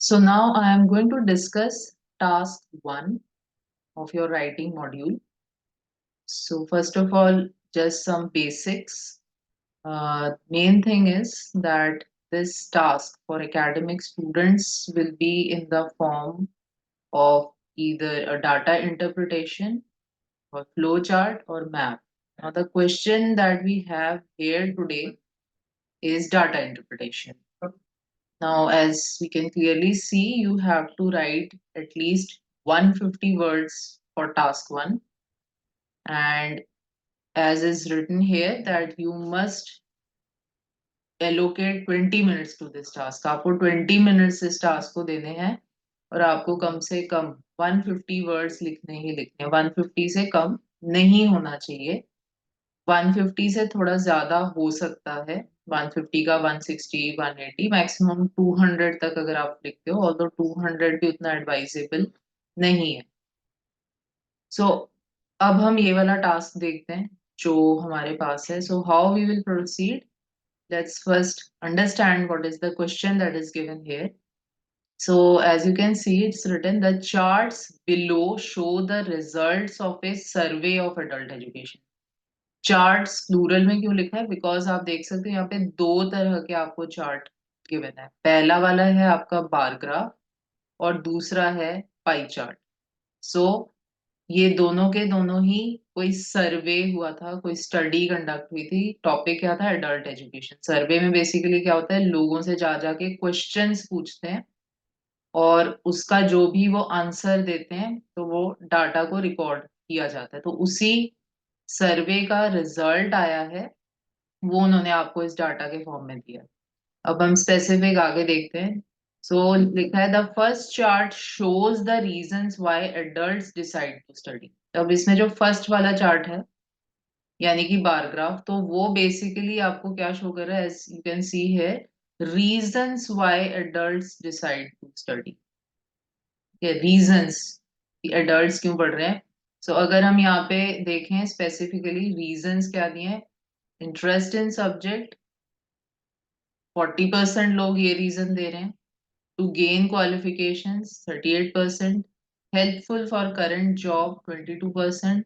So now I am going to discuss task 1 of your writing module. So first of all, just some basics. Main thing is that this task for academic students will be in the form of either a data interpretation or flowchart or map. Now the question that we have here today is data interpretation. Now, as we can clearly see, you have to write at least 150 words for task 1. And as is written here, that you must allocate 20 minutes to this task. आपको 20 minutes इस task को देने हैं और आपको कम से कम 150 words लिखने ही लिखने हैं. 150 से कम नहीं होना चाहिए. 150 से थोड़ा ज्यादा हो सकता है. 150 का 160, 180, मैक्सिमम 200 तक अगर आप लिखते हो, ऑल्दो 200 भी उतना एडवाइजेबल नहीं है. सो अब हम ये वाला टास्क देखते हैं जो हमारे पास है. So how we will proceed. Let's first understand what is the question that is given here. So as you can see, it's written the charts below show the results of a survey of adult education. Charts plural में क्यों लिखा है? Because आप देख सकते हो यहाँ पे दो तरह के आपको चार्ट गिवन है. पहला वाला है आपका बार ग्राफ और दूसरा है पाई चार्ट. सो ये दोनों के दोनों ही कोई सर्वे हुआ था, कोई स्टडी कंडक्ट हुई थी. टॉपिक क्या था? Adult education. सर्वे में बेसिकली क्या होता है, लोगों से जा जाके क्वेश्चंस पूछते हैं और उसका जो भी वो आंसर देते हैं तो वो डाटा को रिकॉर्ड किया जाता है. तो उसी सर्वे का रिजल्ट आया है, वो उन्होंने आपको इस डाटा के फॉर्म में दिया. अब हम स्पेसिफिक आगे देखते हैं. सो लिखा है the first chart shows the reasons why adults decide to study. अब इसमें जो फर्स्ट वाला चार्ट है यानी कि बार ग्राफ, तो वो बेसिकली आपको क्या शो कर रहा है? एज यू कैन सी है, reasons why adults decide to study. Reasons कि एडल्ट्स क्यों पढ़ रहे हैं. सो अगर हम यहाँ पे देखें स्पेसिफिकली रीजंस क्या दिए हैं. इंटरेस्ट इन सब्जेक्ट, 40% लोग ये रीजन दे रहे हैं. To gain qualifications, 38%. Helpful for current job, 22%.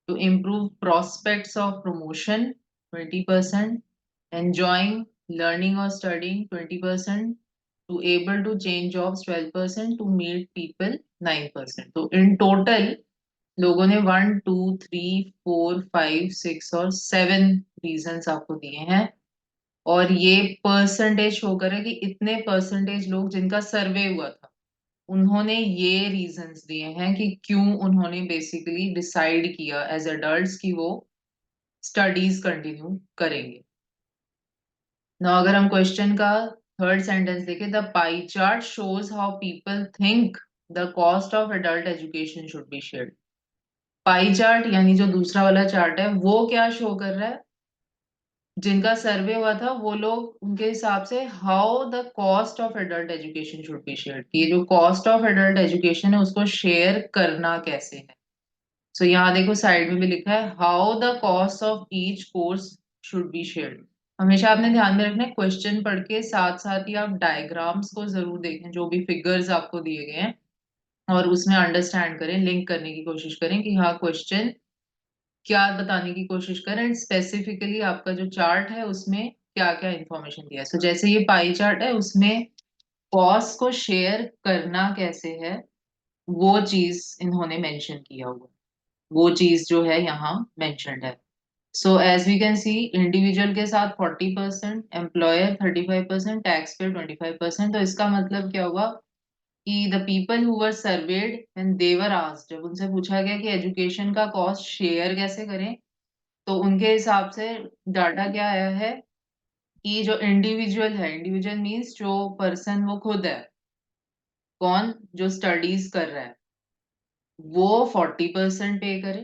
To improve prospects of promotion, 20%. Enjoying learning और studying, 20%. To able to change jobs, 12%. To meet people, 9%. तो इन टोटल लोगों ने 1, 2, 3, 4, 5, 6 और 7 रीजंस आपको दिए हैं. और ये परसेंटेज शो करे कि इतने परसेंटेज लोग जिनका सर्वे हुआ था उन्होंने ये रीजंस दिए हैं कि क्यों उन्होंने बेसिकली डिसाइड किया एज अडल्ट्स कि वो स्टडीज कंटिन्यू करेंगे. ना अगर हम क्वेश्चन का थर्ड सेंटेंस देखें, the pie chart shows how people think the cost of adult education should be shared. Pie chart यानी जो दूसरा वाला चार्ट है वो क्या शो कर रहा है? जिनका सर्वे हुआ था वो लोग, उनके हिसाब से how the cost of adult education should be share. ये जो कॉस्ट ऑफ एडल्ट एजुकेशन है उसको शेयर करना कैसे है. सो यहाँ देखो साइड में भी लिखा है how the cost of each course should be shared. हमेशा आपने ध्यान में रखना है, क्वेश्चन पढ़ के साथ साथ ही आप डायग्राम्स को जरूर देखें, जो भी फिगर्स आपको दिए गए हैं, और उसमें अंडरस्टैंड करें, लिंक करने की कोशिश करें कि हाँ क्वेश्चन क्या बताने की कोशिश करें. एंड स्पेसिफिकली आपका जो चार्ट है उसमें क्या क्या इंफॉर्मेशन दिया है. सो जैसे ये पाई चार्ट है उसमें कॉस्ट को शेयर करना कैसे है वो चीज इन्होंने मेंशन किया हुआ है. वो चीज जो है यहाँ मेंशन्ड है. So as we can see, individual के साथ 40%, एम्प्लॉयर 35%, टैक्स पेयर 25%. तो इसका मतलब क्या हुआ कि the people who were served and they were asked, जब उनसे पूछा गया कि एजुकेशन का कॉस्ट शेयर कैसे करें, तो उनके हिसाब से डाटा क्या आया है कि जो इंडिविजुअल है, इंडिविजुअल मीन्स जो पर्सन वो खुद है, कौन जो स्टडीज कर रहा है, वो 40% पे करे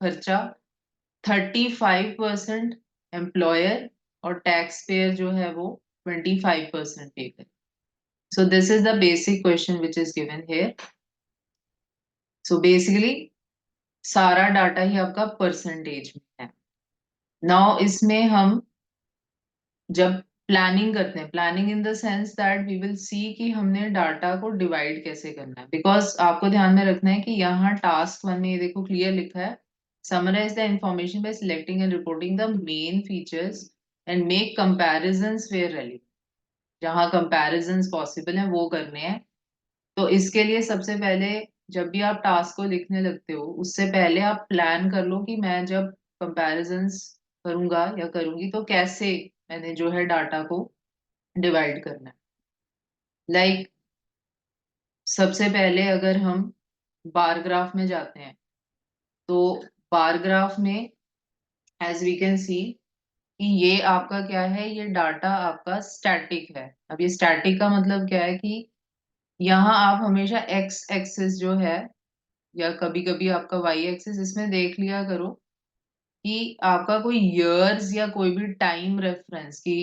खर्चा. 35% एम्प्लॉयर और टैक्स पेयर जो है वो 25% पे करे. सो this is the basic question which is given here. So basically सारा डाटा ही आपका परसेंटेज में है. नाउ इसमें हम जब प्लानिंग करते हैं, planning in the sense that we will see कि हमने डाटा को डिवाइड कैसे करना है। बिकॉज आपको ध्यान में रखना है कि यहाँ टास्क वन में ये देखो क्लियर लिखा है, summarise the information by selecting and reporting the main features and make comparisons where relevant. जहाँ कंपैरिजंस पॉसिबल है वो करने हैं। तो इसके लिए सबसे पहले जब भी आप टास्क को लिखने लगते हो उससे पहले आप प्लान कर लो कि मैं जब कंपैरिजंस करूंगा या करूंगी तो कैसे मैंने जो है डाटा को डिवाइड करना है। लाइक सबसे पहले अगर हम बार ग्राफ में जाते हैं तो बार ग्राफ में एज वी कैन सी कि ये आपका क्या है, ये डाटा आपका स्टैटिक है। अब ये स्टैटिक का मतलब क्या है कि यहाँ आप हमेशा एक्स एक्सिस जो है या कभी कभी आपका वाई एक्सिस इसमें देख लिया करो कि आपका कोई इयर्स या कोई भी टाइम रेफरेंस की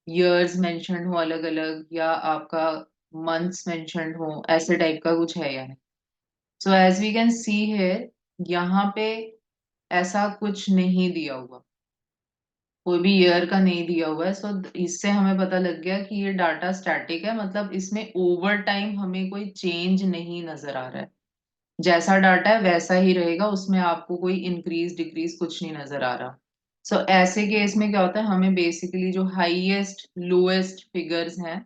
इयर्स मेंशन्ड हो अलग अलग या आपका मंथ्स मेंशन्ड हो, ऐसे टाइप का कुछ है या नहीं। So as we can see here यहाँ पे ऐसा कुछ नहीं दिया हुआ, कोई भी ईयर का नहीं दिया हुआ है। सो इससे हमें पता लग गया कि ये डाटा स्टैटिक है, मतलब इसमें ओवर टाइम हमें कोई चेंज नहीं नजर आ रहा है। जैसा डाटा है वैसा ही रहेगा, उसमें आपको कोई इंक्रीज डिक्रीज कुछ नहीं नजर आ रहा। सो ऐसे केस में क्या होता है, हमें बेसिकली जो हाईएस्ट लोएस्ट फिगर्स हैं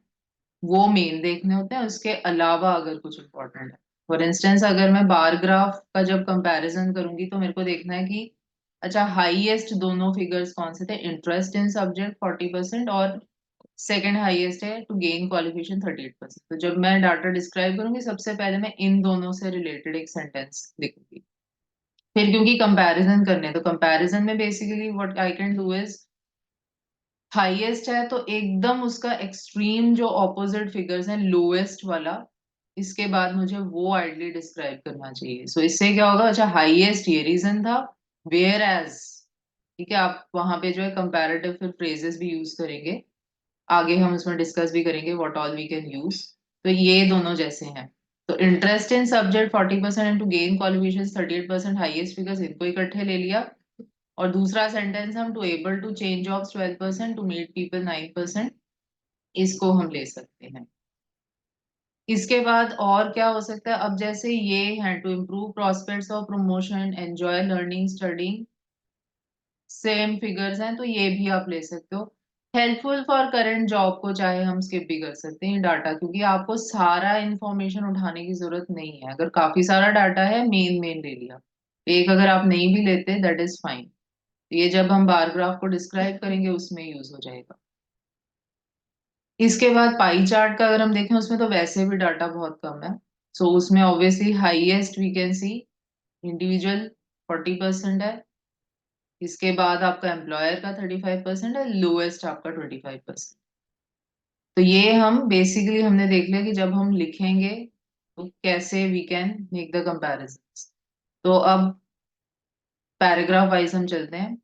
वो मेन देखने होते हैं, उसके अलावा अगर कुछ इंपॉर्टेंट है। फॉर इंस्टेंस अगर मैं बार ग्राफ का जब कंपैरिजन करूंगी तो मेरे को देखना है कि अच्छा हाईएस्ट दोनों फिगर्स कौन से थे, इंटरेस्ट इन सब्जेक्ट 40% और सेकंड हाईएस्ट है टू गेन क्वालिफिकेशन 38%। तो जब मैं डाटा डिस्क्राइब करूंगी सबसे पहले मैं इन दोनों से रिलेटेड एक सेंटेंस लिखूंगी। फिर क्योंकि कंपैरिजन करने हैं, तो कंपैरिजन में basically what I can do is highest है तो एकदम उसका एक्सट्रीम जो ऑपोजिट फिगर्स हैं लोएस्ट वाला, इसके बाद मुझे वो आइडली डिस्क्राइब करना चाहिए। सो इससे क्या होगा, अच्छा हाईएस्ट ये रीजन था, वेयर एज, ठीक है, आप वहां पे जो है कंपैरेटिव फिर फ्रेजेस भी यूज करेंगे, आगे हम उसमें डिस्कस भी करेंगे what all we can use. तो ये दोनों जैसे हैं, तो interest in subject 40% and to gain qualification 38%, highest figures इनको इकट्ठे ले लिया। और दूसरा सेंटेंस हम to able to change jobs 12%, to meet people 9%, इसको हम ले सकते हैं। इसके बाद और क्या हो सकता है, अब जैसे ये है to improve prospects of promotion enjoy learning studying, same figures हैं तो ये भी आप ले सकते हो। हेल्पफुल फॉर करंट जॉब को चाहे हम स्किप भी कर सकते हैं डाटा, क्योंकि आपको सारा इंफॉर्मेशन उठाने की जरूरत नहीं है। अगर काफी सारा डाटा है मेन मेन ले लिया, एक अगर आप नहीं भी लेते दैट इज फाइन। ये जब हम बार ग्राफ को डिस्क्राइब करेंगे उसमें यूज हो जाएगा। इसके बाद पाई चार्ट का अगर हम देखें उसमें तो वैसे भी डाटा बहुत कम है। सो उसमें obviously highest we can see individual 40% है, इसके बाद आपका एम्प्लॉयर का 35% है, लोएस्ट आपका 25%। तो ये हम बेसिकली हमने देख लिया कि जब हम लिखेंगे तो कैसे we can make the comparison. तो अब पैराग्राफ वाइज हम चलते हैं।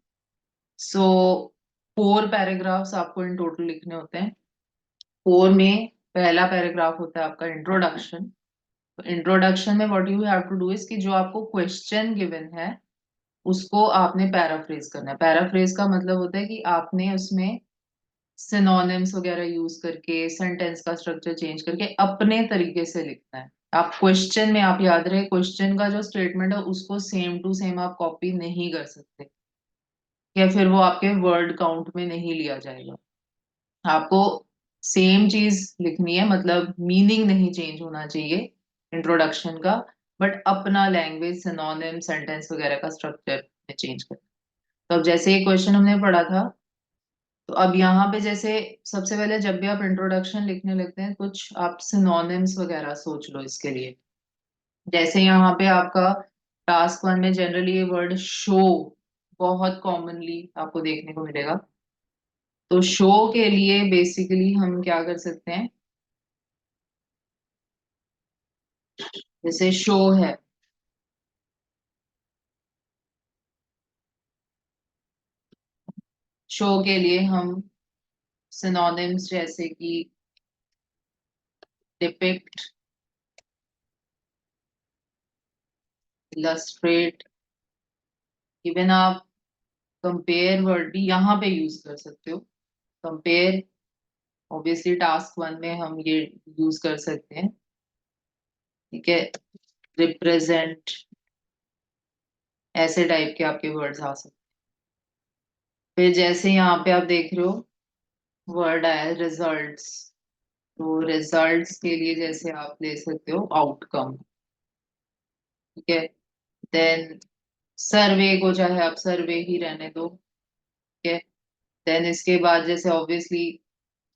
सो 4 पैराग्राफ्स आपको इन टोटल लिखने होते हैं। 4 में पहला पैराग्राफ होता है आपका इंट्रोडक्शन। तो इंट्रोडक्शन में what you have to do is कि जो आपको क्वेश्चन गिवन है उसको आपने पैराफ्रेज करना है। पैराफ्रेज का मतलब होता है कि आपने उसमें सिनोनिम्स वगैरह यूज करके सेंटेंस का स्ट्रक्चर चेंज करके अपने तरीके से लिखना है। आप क्वेश्चन में आप याद रहे क्वेश्चन का जो स्टेटमेंट है उसको सेम टू सेम आप कॉपी नहीं कर सकते, या फिर वो आपके वर्ड काउंट में नहीं लिया जाएगा। आपको सेम चीज लिखनी है, मतलब मीनिंग नहीं चेंज होना चाहिए इंट्रोडक्शन का, बट अपना लैंग्वेज सिनोनिम सेंटेंस वगैरह का स्ट्रक्चर में चेंज कर। तो अब जैसे ये क्वेश्चन हमने पढ़ा था, तो अब यहाँ पे जैसे सबसे पहले जब भी आप इंट्रोडक्शन लिखने लगते हैं कुछ आप सिनोनिम्स वगैरह सोच लो इसके लिए। जैसे यहाँ पे आपका टास्क वन में जनरली ये वर्ड शो बहुत कॉमनली आपको देखने को मिलेगा। तो शो के लिए बेसिकली हम क्या कर सकते हैं, जैसे शो है, शो के लिए हम सिनोनिम्स जैसे कि डिपिक्ट, इलस्ट्रेट, इवन आप कंपेयर वर्ड भी यहाँ पे यूज कर सकते हो। कंपेयर ऑब्वियसली टास्क 1 में हम ये यूज कर सकते हैं, ठीक है। रिप्रेजेंट, ऐसे टाइप के आपके वर्ड्स आ सकते हैं। फिर जैसे यहाँ पे आप देख रहे हो वर्ड आया रिजल्ट्स, तो रिजल्ट्स के लिए जैसे आप ले सकते हो आउटकम, ठीक है। देन सर्वे को चाहे आप सर्वे ही रहने दो, ठीक है। देन इसके बाद जैसे ऑब्वियसली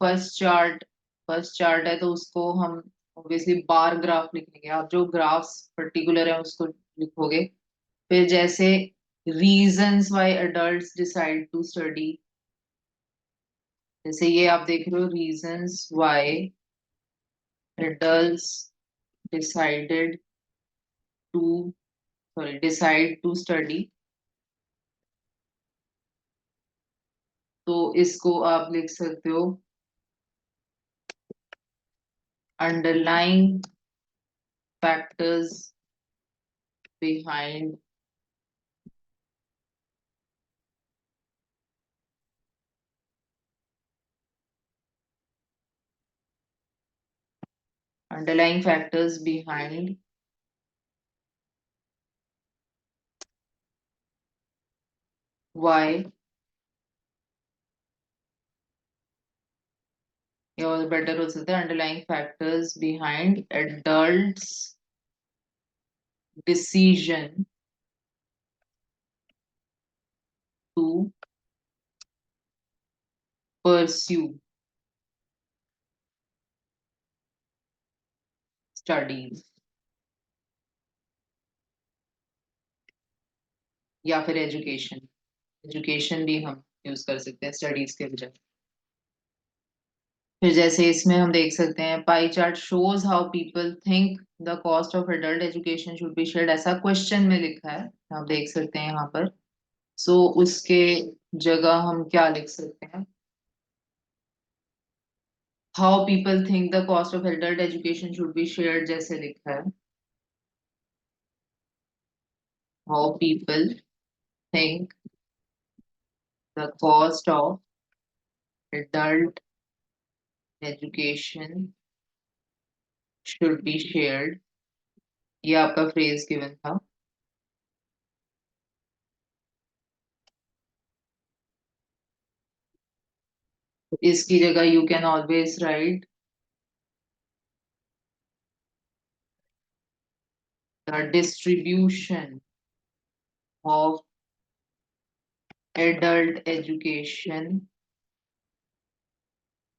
फर्स्ट चार्ट है तो उसको हम ऑब्वियसली बार ग्राफ लिखेंगे, आप जो ग्राफ्स पर्टिकुलर है उसको लिखोगे। फिर जैसे reasons why adults decide to study, जैसे ये आप देख रहे हो reasons why adults decided to decide to study, तो इसको आप लिख सकते हो underlying factors behind underlying factors behind why, या और बेटर हो सकता है underlying factors behind adults decision to pursue studies, या फिर एजुकेशन, एजुकेशन भी हम यूज कर सकते हैं स्टडीज के बजाय। फिर जैसे इसमें हम देख सकते हैं pie chart shows how people think the cost of adult education should be shared, ऐसा क्वेश्चन में लिखा है, आप देख सकते हैं यहाँ पर। सो उसके जगह हम क्या लिख सकते हैं, how people think the cost of adult education should be shared जैसे लिखा है, how people think the cost of adult education should be shared, ये आपका फ्रेज गिवन था। इसकी जगह you can always right the distribution of adult education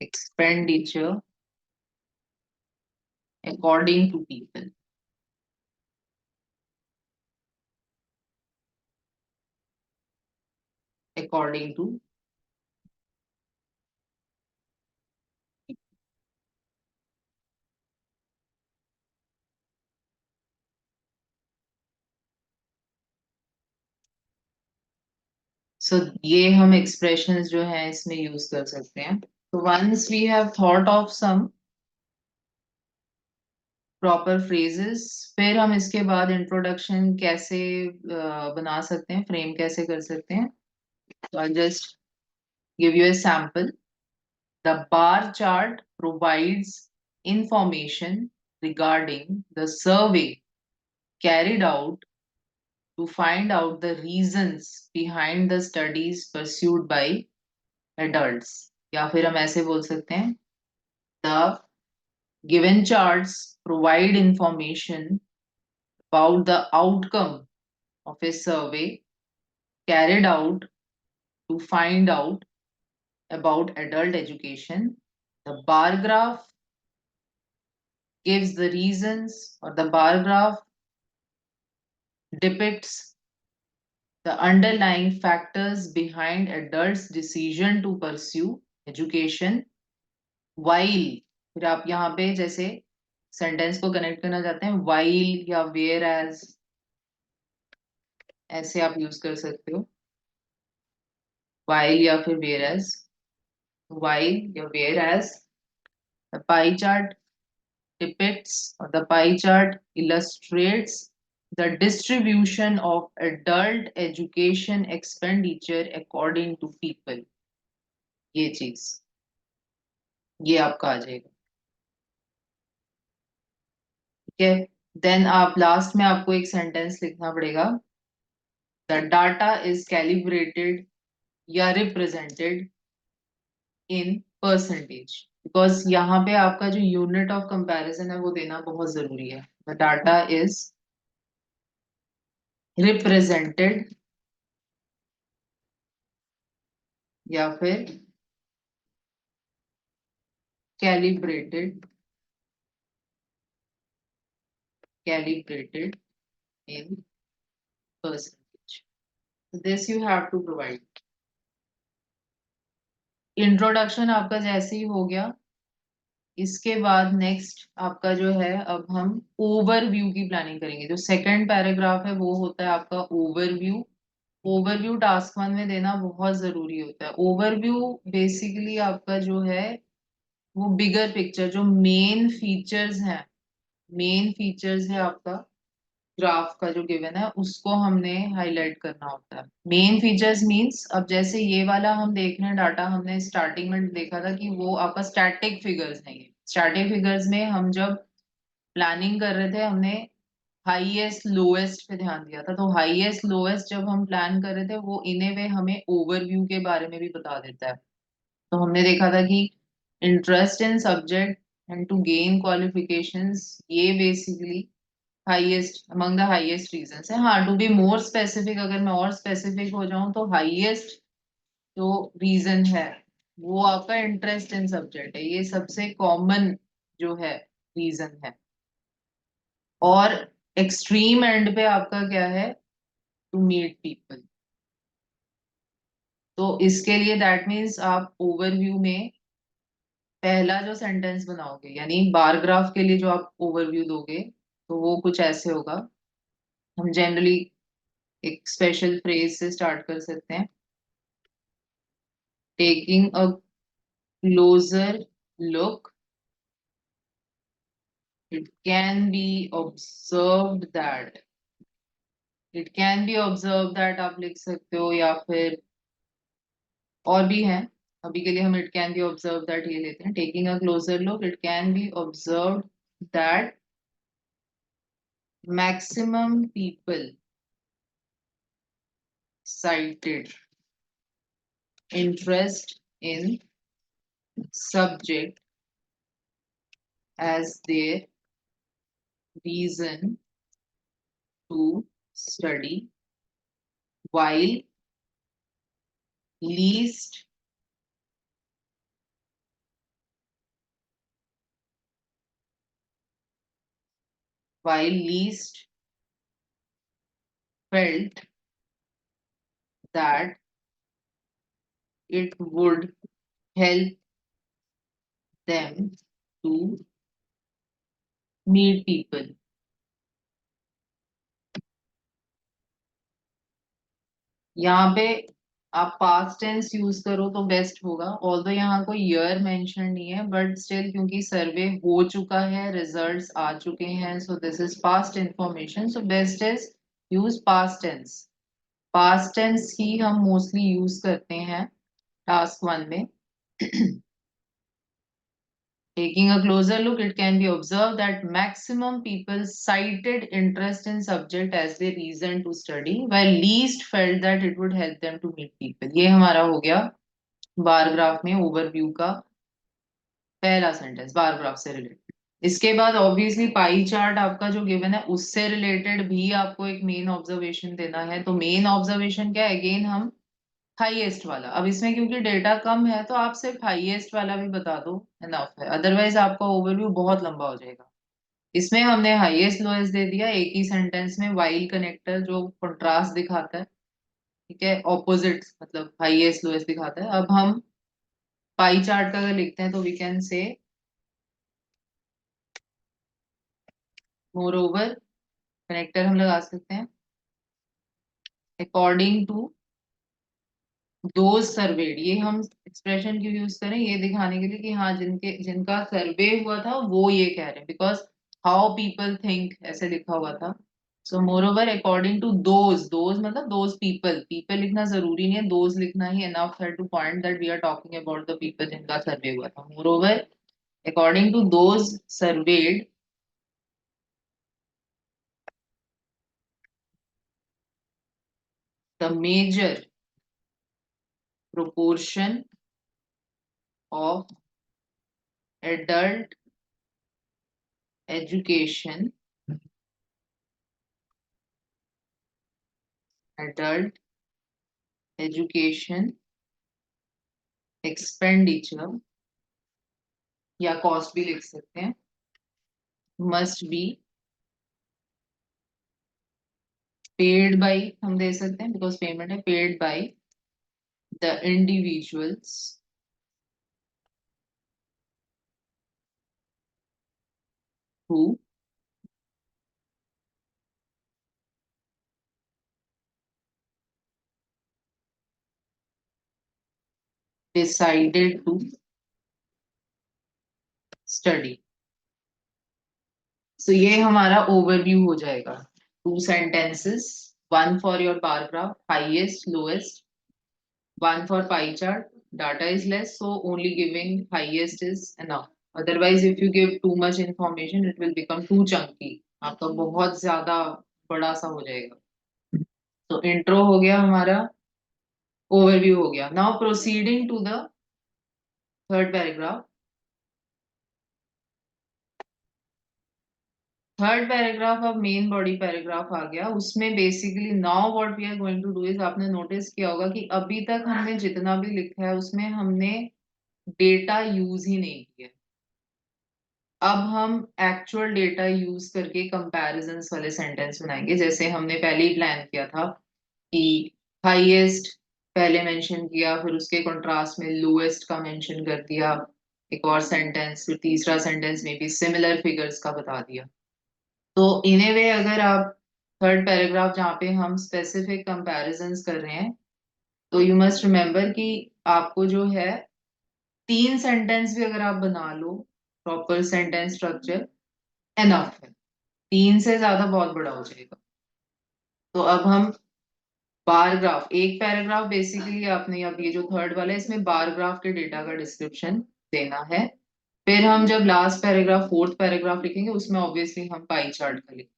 expenditure according to people, according to, so ये हम expressions जो है इसमें यूज कर सकते हैं। तो once we have thought of some proper phrases, फिर हम इसके बाद introduction कैसे बना सकते हैं, फ्रेम कैसे कर सकते हैं। तो I'll just give you a sample. The bar chart provides information regarding the survey carried out to find out the reasons behind the studies pursued by adults, या फिर हम ऐसे बोल सकते हैं the given charts provide information about the outcome of a survey carried out to find out about adult education. The bar graph gives the reasons, or the bar graph depicts the underlying factors behind adults' decision to pursue education, while, फिर आप यहाँ पे जैसे sentence को connect करना चाहते हैं while या वेयर एज, ऐसे आप यूज कर सकते हो, while या फिर वेयर एज, while या whereas the pie chart depicts, or the pie chart illustrates the distribution of adult education expenditure according to people, ये चीज। ये आपका आ जाएगा। ठीक है, देन आप लास्ट में आपको एक सेंटेंस लिखना पड़ेगा, द डाटा इज कैलिब्रेटेड या रिप्रेजेंटेड इन परसेंटेज, बिकॉज यहाँ पे आपका जो यूनिट ऑफ कंपैरिजन है वो देना बहुत जरूरी है। द डाटा इज रिप्रेजेंटेड या फिर calibrated, calibrated in percentage, this you have to provide. Introduction आपका जैसे ही हो गया, इसके बाद नेक्स्ट आपका जो है, अब हम ओवरव्यू की प्लानिंग करेंगे। जो सेकंड पैराग्राफ है वो होता है आपका ओवरव्यू। ओवरव्यू टास्क वन में देना बहुत जरूरी होता है। ओवरव्यू बेसिकली आपका जो है वो बिगर पिक्चर, जो मेन फीचर्स हैं, मेन फीचर्स है आपका ग्राफ का जो गिवन है उसको हमने हाईलाइट करना होता है। मेन फीचर्स मींस, अब जैसे ये वाला हम देख रहे हैं डाटा, हमने स्टार्टिंग में देखा था कि वो आपका स्टैटिक फिगर्स नहीं है। स्टैटिक फिगर्स में हम जब प्लानिंग कर रहे थे हमने हाईएस्ट लोएस्ट पे ध्यान दिया था, तो हाईएस्ट लोएस्ट जब हम प्लान कर रहे थे वो इन ए वे हमें ओवरव्यू के बारे में भी बता देता है। तो हमने देखा था कि interest in subject and to gain qualifications, ये basically highest among the highest reasons है। हाँ, टू बी मोर स्पेसिफिक, अगर मैं और स्पेसिफिक हो जाऊं तो हाईएस्ट जो रीजन है वो आपका इंटरेस्ट इन सब्जेक्ट है, ये सबसे कॉमन जो है रीजन है। और एक्सट्रीम एंड पे आपका क्या है, टू मीट पीपल। तो इसके लिए दैट मीन्स आप ओवरव्यू में पहला जो सेंटेंस बनाओगे, यानी बार ग्राफ के लिए जो आप ओवरव्यू दोगे, तो वो कुछ ऐसे होगा। हम जनरली एक स्पेशल फ्रेज से स्टार्ट कर सकते हैं, taking a closer look, it can be observed that, it can be observed that आप लिख सकते हो, या फिर और भी हैं। अभी के लिए हम it can be observed that ये लेते हैं। taking a closer look, it can be observed that maximum people cited interest in subject as their reason to study, while least felt that it would help them to meet people। यहाँ पे आप past tense use करो तो best होगा, although यहाँ कोई year mention नहीं है, बट स्टिल क्योंकि सर्वे हो चुका है, रिजल्ट्स आ चुके हैं, so this is past information, so best is use past tense. Past tense ही हम मोस्टली यूज करते हैं टास्क वन में। Taking a closer look, it can be observed that maximum people cited interest in subject as their reason to study, while least felt that it would help them to meet people। ये हमारा हो गया bar graph में overview का पहला sentence, bar graph से related. इसके बाद ऑब्वियसली पाई चार्ट आपका जो गिवन है उससे रिलेटेड भी आपको एक मेन ऑब्जर्वेशन देना है। तो मेन ऑब्जर्वेशन क्या है, अगेन हम हाईएस्ट वाला। अब इसमें क्योंकि डेटा कम है तो आप सिर्फ हाईएस्ट वाला भी बता दो, इनफ है, अदरवाइज आपका ओवरव्यू बहुत लंबा हो जाएगा। इसमें हमने हाईएस्ट लोएस्ट दे दिया एक ही सेंटेंस में, वाइल कनेक्टर जो कंट्रास्ट दिखाता है, ठीक है, ऑपोजिट मतलब हाईएस्ट लोएस्ट दिखाता है। अब हम पाई चार्ट का अगर लिखते हैं तो we can say more over, connector हम लगा सकते हैं, अकॉर्डिंग टू दो सर्वेड। ये हम एक्सप्रेशन क्यों यूज करें, ये दिखाने के लिए कि हाँ जिनके जिनका सर्वे हुआ था वो ये कह रहे हैं, बिकॉज हाउ पीपल थिंक ऐसे लिखा हुआ था, So moreover, according to those मतलब those people लिखना जरूरी नहीं है, those लिखना ही enough है to point that we are talking about the people जिनका सर्वे हुआ था. Moreover, according to those surveyed, the major proportion of adult education, adult education expenditure या कॉस्ट भी लिख सकते हैं, must be paid by, हम दे सकते हैं बिकॉज पेमेंट है, paid by the individuals who decided to study. So ये हमारा ओवरव्यू हो जाएगा. 2 sentences, 1 for your bar graph, highest, lowest, 1 for pie chart. Data is less, so only giving highest is enough. Otherwise, if you give too much information, it will become too chunky. आपका बहुत ज्यादा बड़ा सा हो जाएगा. तो intro हो गया हमारा, ओवरव्यू हो गया. Now proceeding to the third paragraph. Third paragraph अब मेन बॉडी पैराग्राफ आ गया. उसमें basically now what we are going to do is, आपने नोटिस किया होगा कि अभी तक हमने जितना भी लिखा है उसमें हमने डेटा यूज ही नहीं किया. अब हम एक्चुअल डेटा यूज करके कंपैरिजंस वाले सेंटेंस बनाएंगे, जैसे हमने पहले ही प्लान किया था कि हाईएस्ट पहले मेंशन किया, फिर उसके कंट्रास्ट में लोएस्ट का मेंशन कर दिया, एक और सेंटेंस, फिर तीसरा सेंटेंस में भी सिमिलर फिगर्स का बता दिया. तो इन ए वे अगर आप थर्ड पैराग्राफ जहाँ पे हम स्पेसिफिक कंपैरिजंस कर रहे हैं, तो यू मस्ट रिमेम्बर कि आपको जो है 3 सेंटेंस भी अगर आप बना लो, प्रॉपर सेंटेंस स्ट्रक्चर एनफ है. 3 से ज्यादा बहुत बड़ा हो जाएगा. तो अब हम बार ग्राफ, एक पैराग्राफ बेसिकली आपने, अब ये जो थर्ड वाला है इसमें बार ग्राफ के डेटा का डिस्क्रिप्शन देना है. फिर हम जब लास्ट पैराग्राफ फोर्थ पैराग्राफ लिखेंगे उसमें ऑब्वियसली हम पाई चार्ट का लिखेंगे.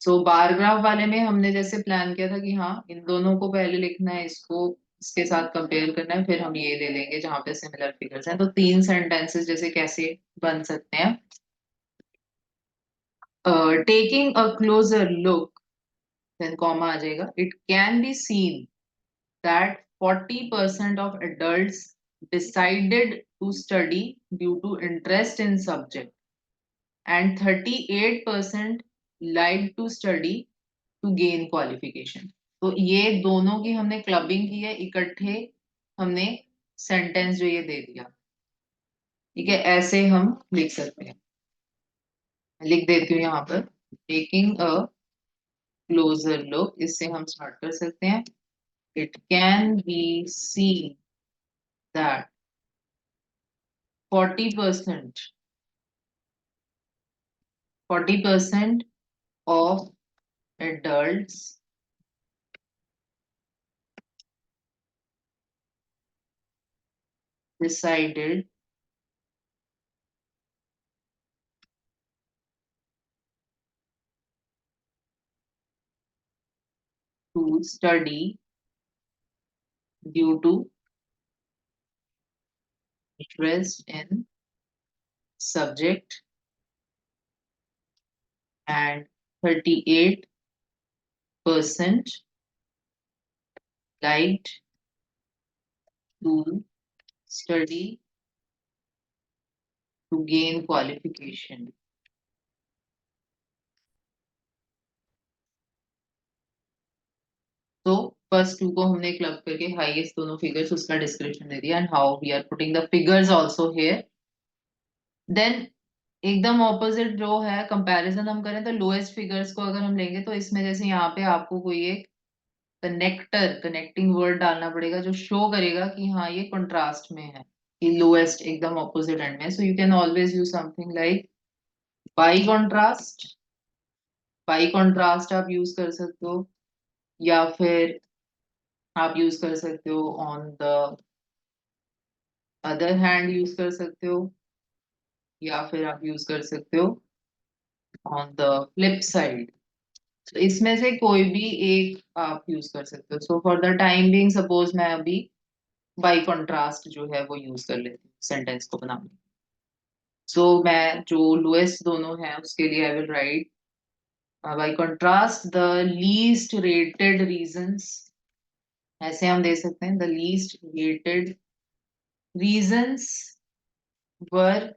सो बार ग्राफ वाले में हमने जैसे प्लान किया था कि हाँ इन दोनों को पहले लिखना है, इसको इसके साथ कंपेयर करना है, फिर हम ये ले लेंगे जहाँ पे सिमिलर फिगर्स हैं. तो 3 सेंटेंसेस जैसे कैसे बन सकते हैं. Taking a closer look, then comma आ जाएगा. It can be seen that 40% of adults decided to study due to interest in subject and 38% like to study to gain qualification. तो ये दोनों की हमने क्लबिंग की है, इकट्ठे हमने सेंटेंस जो ये दे दिया. ठीक है, ऐसे हम लिख सकते हैं. लिख देती हूँ यहाँ पर, टेकिंग अ क्लोजर लुक, इससे हम स्टार्ट कर सकते हैं. It can be seen that 40% 40% of adults decided to study due to interest in subject and 38% liked to study to gain qualification. तो फर्स्ट टू को हमने क्लब करके हाईएस्ट दोनों फिगर्स उसका डिस्क्रिप्शन दे दिया, and how we are putting the figures also here. Then एकदम opposite जो है कंपैरिजन हम करें तो लोएस्ट फिगर्स को अगर हम लेंगे तो इसमें जैसे यहाँ पे आपको कोई एक कनेक्टिंग वर्ड डालना पड़ेगा जो शो करेगा कि हाँ ये कंट्रास्ट में है, कि लोएस्ट एकदम ऑपोजिट एंड में. So you can always use something like by contrast, by contrast आप यूज कर सकते हो, या फिर आप यूज कर सकते हो on the other hand use कर सकते हो, या फिर आप यूज कर सकते हो ऑन द फ्लिप साइड। तो इसमें से कोई भी एक आप यूज कर सकते हो। So for the time being suppose मैं अभी बाई कॉन्ट्रास्ट जो है वो यूज कर लेती हूँ सेंटेंस को बनाने। सो मैं जो लोएस्ट दोनों हैं उसके लिए I will write by contrast the least rated reasons, ऐसे हम दे सकते हैं the least rated reasons were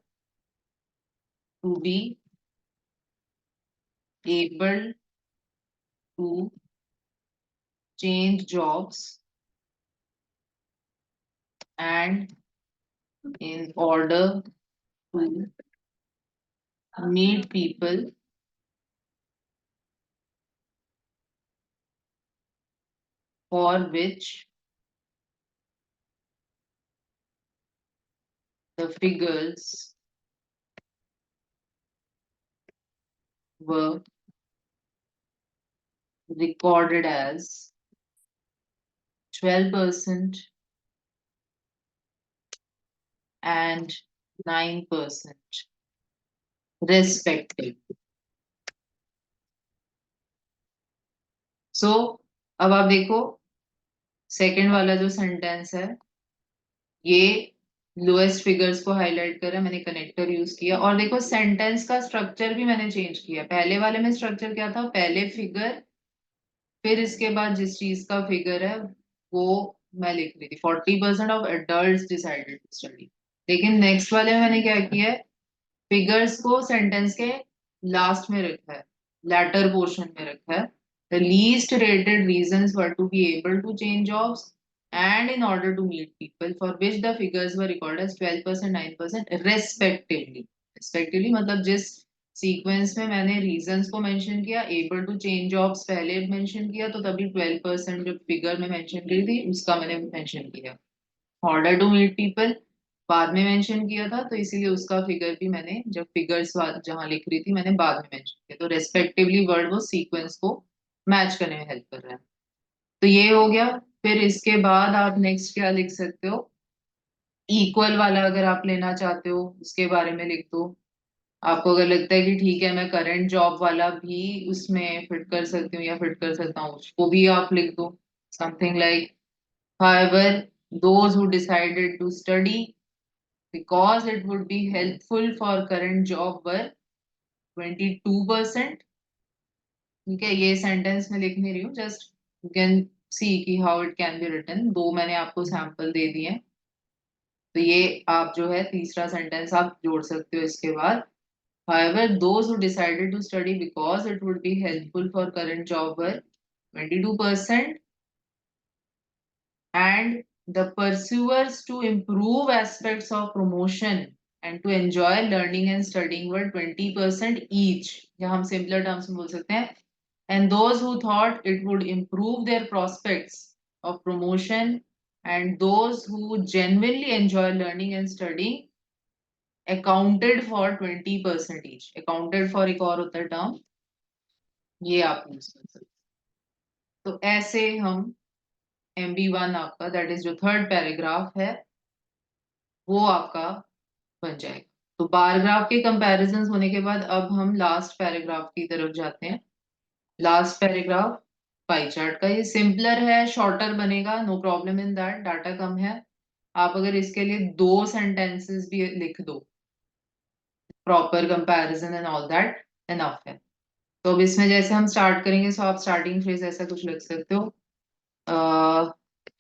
to be able to change jobs and in order to meet people for which the figures were recorded as 12% and 9% respectively. So अब आप देखो second वाला जो सेंटेंस है ये लोएस्ट फिगर्स को highlight कर रहा है, मैंने कनेक्टर यूज किया। और देखो सेंटेंस का स्ट्रक्चर भी मैंने चेंज किया। पहले वाले में स्ट्रक्चर क्या था, पहले फिगर फिर इसके बाद जिस चीज का फिगर है वो मैं लिख रही थी 40% of adult decided to study. लेकिन नेक्स्ट वाले में मैंने क्या किया है, फिगर्स को सेंटेंस के लास्ट में रखा है, लैटर पोर्शन में रखा है। The least rated reasons were to be able to change jobs and in order to meet people for which the figures were recorded as 12% 9% respectively. Respectively मतलब जिस सीक्वेंस में मैंने रीजंस को मेंशन किया, able to change jobs पहले mention किया तो तभी 12% जो फिगर में मेंशन की थी उसका मैंने मेंशन किया। ऑर्डर टू मीट पीपल बाद में मेंशन किया था तो इसीलिए उसका फिगर भी मैंने जब फिगर्स जहां लिख रही थी मैंने बाद में मेंशन किया। तो रेस्पेक्टिवली वर्ड वो सीक्वेंस को मैच करने में हेल्प कर रहा है। तो ये हो गया। फिर इसके बाद आप नेक्स्ट क्या लिख सकते हो, इक्वल वाला अगर आप लेना चाहते हो उसके बारे में लिख दो। आपको अगर लगता है कि ठीक है मैं करंट जॉब वाला भी उसमें फिट कर सकती हूँ या फिट कर सकता हूँ उसको भी आप लिख दो। Something like however those who decided to study because it would be helpful for current job were 22%। ठीक है, ये सेंटेंस में लिख नहीं रही हूँ, जस्ट यू कैन सी कि how it can be written. दो मैंने आपको सैंपल दे दिए हैं। तो ये आप जो है तीसरा सेंटेंस आप जोड़ सकते हो इसके बाद। However, those who decided to study because it would be helpful for current job were 22%, and the pursuers to improve aspects of promotion and to enjoy learning and studying were 20% each। या हम simpler terms में बोल सकते हैं, and those who thought it would improve their prospects of promotion and those who genuinely enjoy learning and studying accounted for 20% each। accounted for एक और होता है टर्म, ये आप यूज कर सकते हो। तो ऐसे हम MB1 आपका दैट इज जो थर्ड पैराग्राफ है वो आपका बन जाएगा। तो बार ग्राफ के कंपैरिजंस होने के बाद अब हम लास्ट पैराग्राफ की तरफ जाते हैं। लास्ट पैराग्राफ पाई चार्ट का, ये सिंपलर है, शॉर्टर बनेगा, no problem in that, data कम है। आप अगर इसके लिए दो सेंटेंसेस भी लिख दो, proper comparison and all that, enough है। तो अब इसमें जैसे हम स्टार्ट करेंगे सो आप स्टार्टिंग फ्रेज ऐसा कुछ लिख सकते हो,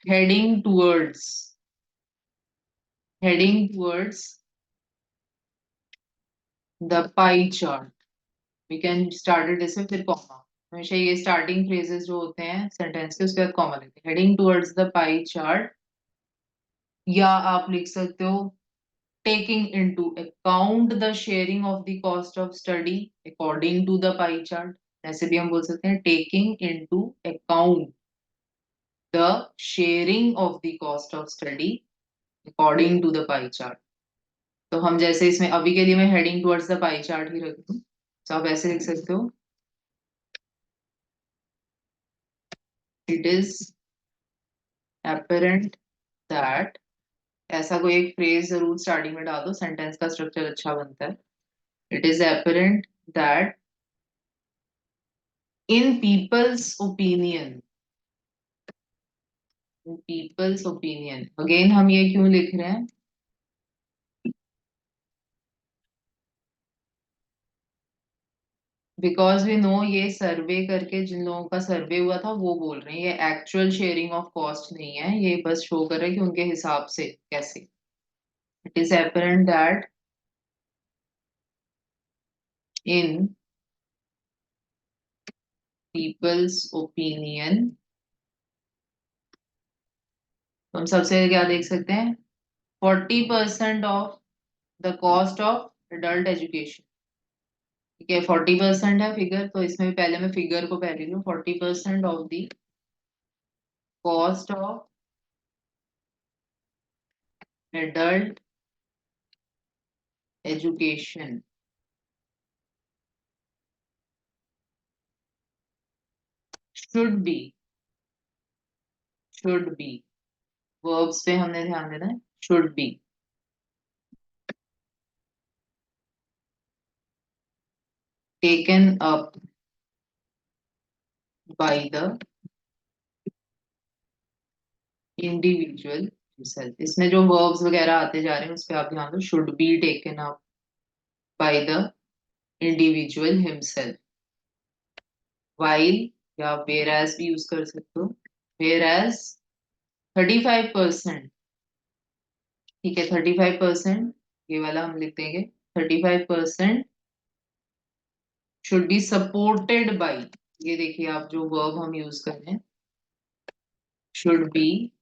heading towards, heading towards the pie chart. We can start it इसमें फिर कॉमा, हमेशा ये स्टार्टिंग फ्रेजेस जो होते हैं सेंटेंस के उसके बाद कॉमा लेते हैं। Heading towards the pie chart, या आप लिख सकते हो taking into account the sharing of the cost of study according to the pie chart। ऐसे भी हम बोल सकते हैं taking into account the sharing of the cost of study according to the pie chart। तो हम जैसे इसमें अभी के लिए मैं heading towards the pie chart ही रख दूं, तो आप ऐसे लिख सकते हो इट इज apparent that, ऐसा कोई एक फ्रेज जरूर स्टार्टिंग में डाल दो, सेंटेंस का स्ट्रक्चर अच्छा बनता है. It is apparent that in people's opinion, again हम ये क्यों लिख रहे हैं? बिकॉज वी नो, ये सर्वे करके जिन लोगों का सर्वे हुआ था वो बोल रहे हैं, ये एक्चुअल शेयरिंग ऑफ कॉस्ट नहीं है, ये बस शो कर रहा है कि उनके हिसाब से कैसे. It is apparent that in people's opinion, तो हम सबसे क्या देख सकते हैं? 40% of the cost of adult education. ठीक है, 40% है फिगर, तो इसमें भी पहले मैं फिगर को पहले लूँ. 40% of the cost of adult education should be, verbs पे हमने ध्यान देना है. Should be taken up by the individual himself. इसमें जो वर्ब्स वगैरह आते जा रहे हैं उस पे आप ध्यान दो. Should be taken up by the individual himself. While या वेयर एज भी यूज कर सकते हो. वेयर एज 35%, ठीक है, 35%, ये वाला हम लिख देंगे. 35% शुड बी सपोर्टेड बाई, ये देखिए आप जो वर्ब हम यूज कर रहे हैं, should be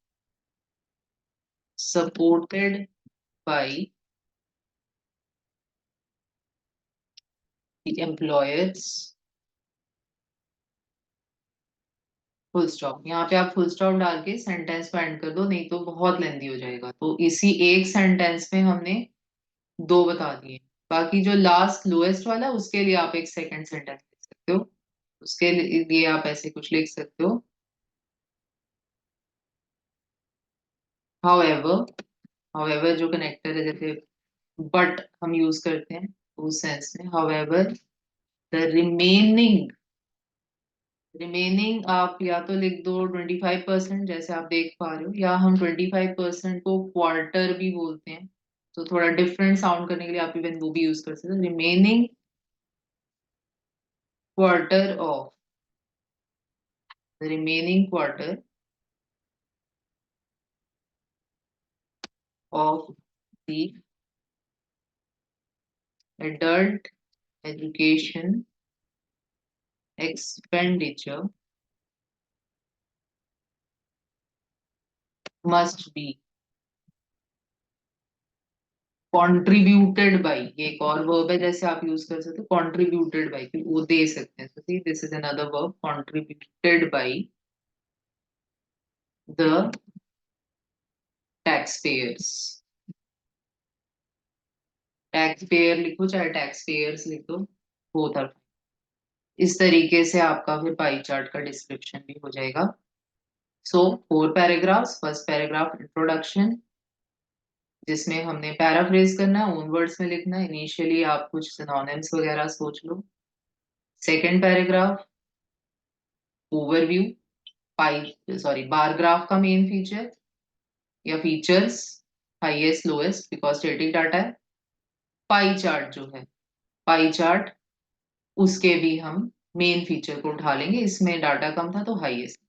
supported by the employers. Full stop. यहाँ पे आप फुल स्टॉप डाल के सेंटेंस को एंड कर दो, नहीं तो बहुत लेंदी हो जाएगा. तो इसी एक सेंटेंस में हमने दो बता दिए. बाकी जो लास्ट लोएस्ट वाला है उसके लिए आप एक सेकंड सेंटेंस लिख सकते हो. उसके लिए आप ऐसे कुछ लिख सकते हो. हाउएवर, जो कनेक्टर है, जैसे बट हम यूज करते हैं उस सेंस में. हाउएवर द रिमेनिंग आप या तो लिख दो 25%, जैसे आप देख पा रहे हो, या हम 25% को क्वार्टर भी बोलते हैं, तो थोड़ा डिफरेंट साउंड करने के लिए आप इवन वो भी यूज कर सकते हो. Remaining quarter of, remaining quarter of the adult education expenditure must be contributed by, ये एक और वर्ब है जैसे आप यूज कर सकते हो, contributed by, कि वो दे सकते हैं. so see, this is another verb, contributed by the taxpayers. Tax payer लिखो चाहे टैक्स पेयर्स लिखो, बोथ आर. इस तरीके से आपका फिर पाई चार्ट का डिस्क्रिप्शन भी हो जाएगा. सो 4 पैराग्राफ्स. फर्स्ट पैराग्राफ इंट्रोडक्शन, जिसमें हमने पैराफ्रेज करना है, ओन वर्ड्स में लिखना है. इनिशियली आप कुछ सिनोनिम्स वगैरह सोच लो. Second paragraph overview, pie sorry bar graph का मेन फीचर या features, highest lowest because static data है. पाई चार्ट जो है, पाई चार्ट, उसके भी हम मेन फीचर को उठा लेंगे, इसमें डाटा कम था तो हाईएस्ट.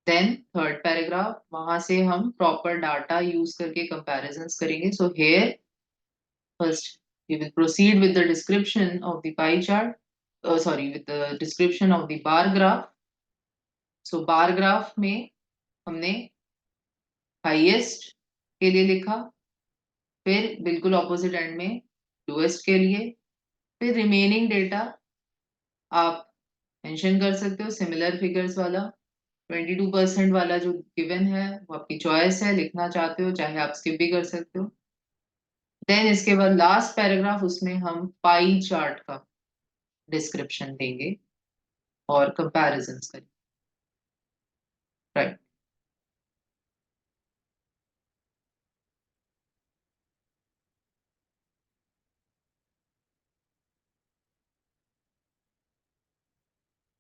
देन थर्ड पैराग्राफ, वहां से हम प्रॉपर डाटा यूज करके कंपैरिजंस करेंगे. So here first we will proceed with the description of the pie chart, sorry, with the description of the bar graph. So bar graph में हमने highest के लिए लिखा, फिर बिल्कुल ऑपोजिट एंड में लोएस्ट के लिए, फिर रिमेनिंग डेटा आप मेंशन कर सकते हो सिमिलर फिगर्स वाला. 22% वाला जो गिवन है वो आपकी चॉइस है, लिखना चाहते हो चाहे आप स्किप भी कर सकते हो. देन इसके बाद लास्ट पैराग्राफ, उसमें हम पाई चार्ट का डिस्क्रिप्शन देंगे और कंपैरिजंस करेंगे.